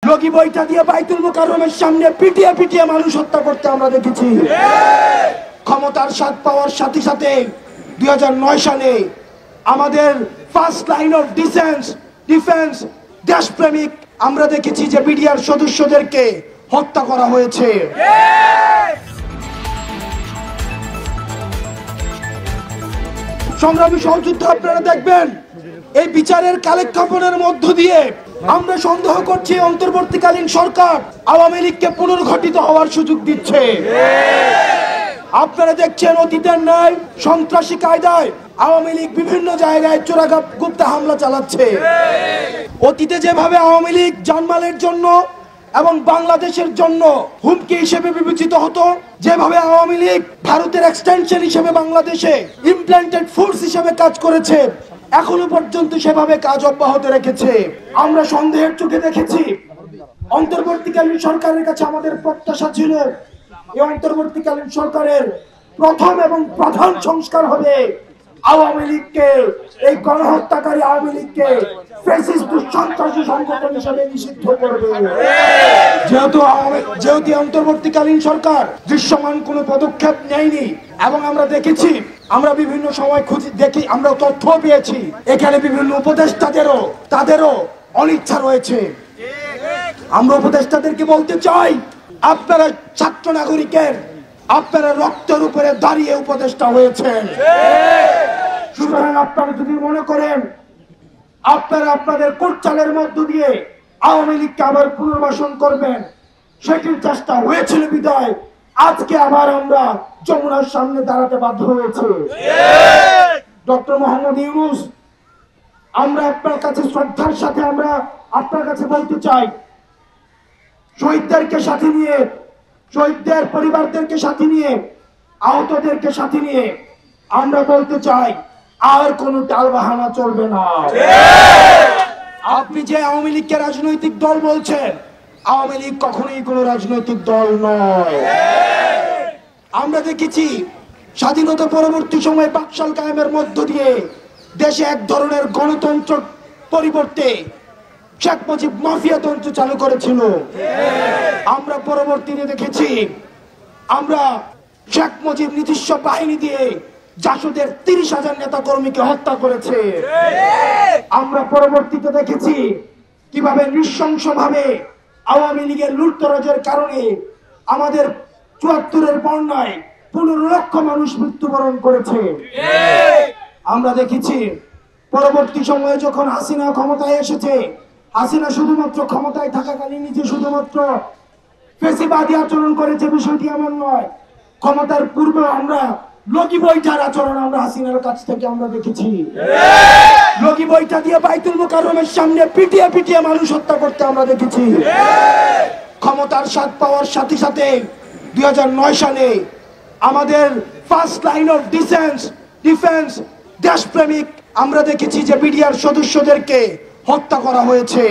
লগি বইটা দিয়ে বাইতুল মুকাররমের সামনে পিটিয়ে পিটিয়ে মানুষ হত্যা করতে আমরা দেখেছি। ক্ষমতার স্বাদ পাওয়ার সাথে সাথে 2009 সালে আমাদের ফার্স্ট লাইন অফ ডিফেন্স দেশপ্রেমিক আমরা দেখেছি যে বিডিআর সদস্যদেরকে হত্যা করা হয়েছে। সংগ্রামী সহযোদ্ধা, আপনারা দেখবেন এই বিচারের কালেক্ষেপণের মধ্য দিয়ে আমরা সন্দেহ করছি অন্তর্বর্তীকালীন সরকার আওয়ামী লীগকে পুনর্গঠিত হওয়ার সুযোগ দিচ্ছে। আপনারা দেখছেন অতীতের ন্যায় সন্ত্রাসী কায়দায় আওয়ামী লীগ বিভিন্ন জায়গায় চোরাগুপ্তা হামলা চালাচ্ছে। অতীতে যেভাবে আওয়ামী লীগ জানমালের জন্য এবং বাংলাদেশের জন্য হুমকি হিসেবে বিবেচিত হতো, যেভাবে আওয়ামী লীগ ভারতের এক্সটেনশন হিসেবে বাংলাদেশে ইমপ্ল্যান্টেড ফোর্স হিসেবে কাজ করেছে, এখনো পর্যন্ত সেভাবে কাজ অব্যাহত রেখেছে। আমরা সন্দেহের চোখে দেখেছি। অন্তর্বর্তীকালীন সরকারের কাছে আমাদের প্রত্যাশা ছিল এই অন্তর্বর্তীকালীন সরকারের প্রথম এবং প্রধান সংস্কার হবে আওয়ামী লীগকে, এই গণহত্যাকারী আওয়ামী লীগকে ফ্যাসিস্ট সন্ত্রাসী সংগঠন হিসেবে নিষিদ্ধ করবে। যেহেতু অন্তর্বর্তীকালীন সরকার দৃশ্যমান কোনো পদক্ষেপ নেয়নি এবং আমরা দেখেছি, আমরা বিভিন্ন সময় দেখি, আমরা তথ্য পেয়েছি এখানে বিভিন্ন তাদেরও অনিচ্ছা রয়েছে। আমরা উপদেষ্টাদেরকে বলতে চাই, আপনারা ছাত্র নাগরিকের আপনারা রক্তের উপরে দাঁড়িয়ে উপদেষ্টা হয়েছেন। সুতরাং আপনারা যদি মনে করেন আপনারা আপনাদের কোটচালের মধ্য দিয়ে আওয়ামী লীগকে আবার পুনর্বাসন করবেন, সেটির চেষ্টা হয়েছিল বিদায় আজকে আবার আমরা যমুনার সামনে দাঁড়াতে বাধ্য হয়েছে। ডক্টর মোহাম্মদ ইউনূস, আমরা আপনার কাছে শ্রদ্ধার সাথে আমরা আপনার কাছে বলতে চাই, শহীদদেরকে সাথে নিয়ে, শহীদদের পরিবারদেরকে সাথে নিয়ে, আহতদেরকে সাথে নিয়ে আমরা বলতে চাই আর কোনো টালবাহানা চলবে না। আপনি যে আওয়ামী লীগকে রাজনৈতিক দল বলছেন, আওয়ামী লীগ কখনোই কোনো রাজনৈতিক দল নয়। আমরা দেখেছি স্বাধীনতা পরবর্তী সময়ে বাকশাল কায়েমের মধ্য দিয়ে দেশে এক ধরনের গণতন্ত্র পরিবর্তে শেখ মুজিব মাফিয়াতন্ত্র চালু করেছিল। আমরা পরবর্তীতে দেখেছি আমরা শেখ মুজিব নিজস্ব বাহিনী দিয়ে জাসদের 30,000 নেতা কর্মীকে হত্যা করেছে। আমরা পরবর্তীতে দেখেছি কিভাবে নৃশংসভাবে আওয়ামী লীগের লুটতরাজের কারণে আমাদের ৭৪-এর বন্যায় 15 লক্ষ মানুষ মৃত্যুবরণ করেছে। আমরা দেখেছি পরবর্তী সময়ে যখন হাসিনা ক্ষমতায় এসেছে, হাসিনা শুধুমাত্র ক্ষমতায় থাকাকালীন নিজে শুধুমাত্র ফ্যাসিবাদী আচরণ করেছে, বিষয়টি এমন নয়। ক্ষমতার পূর্বে আমরা লগি বইটার আচরণ আমরা হাসিনার কাছ থেকে আমরা দেখেছি। লগি বইটা দিয়ে বাইতুল মুকাররমের সামনে পিটিয়ে পিটিয়ে মানুষ হত্যা করতে আমরা দেখেছি। ক্ষমতার স্বাদ পাওয়ার সাথে সাথে 2009 সালে আমাদের ফার্স্ট লাইন অফ ডিফেন্স দেশপ্রেমিক আমরা দেখেছি যে বিডিআর সদস্যদেরকে হত্যা করা হয়েছে।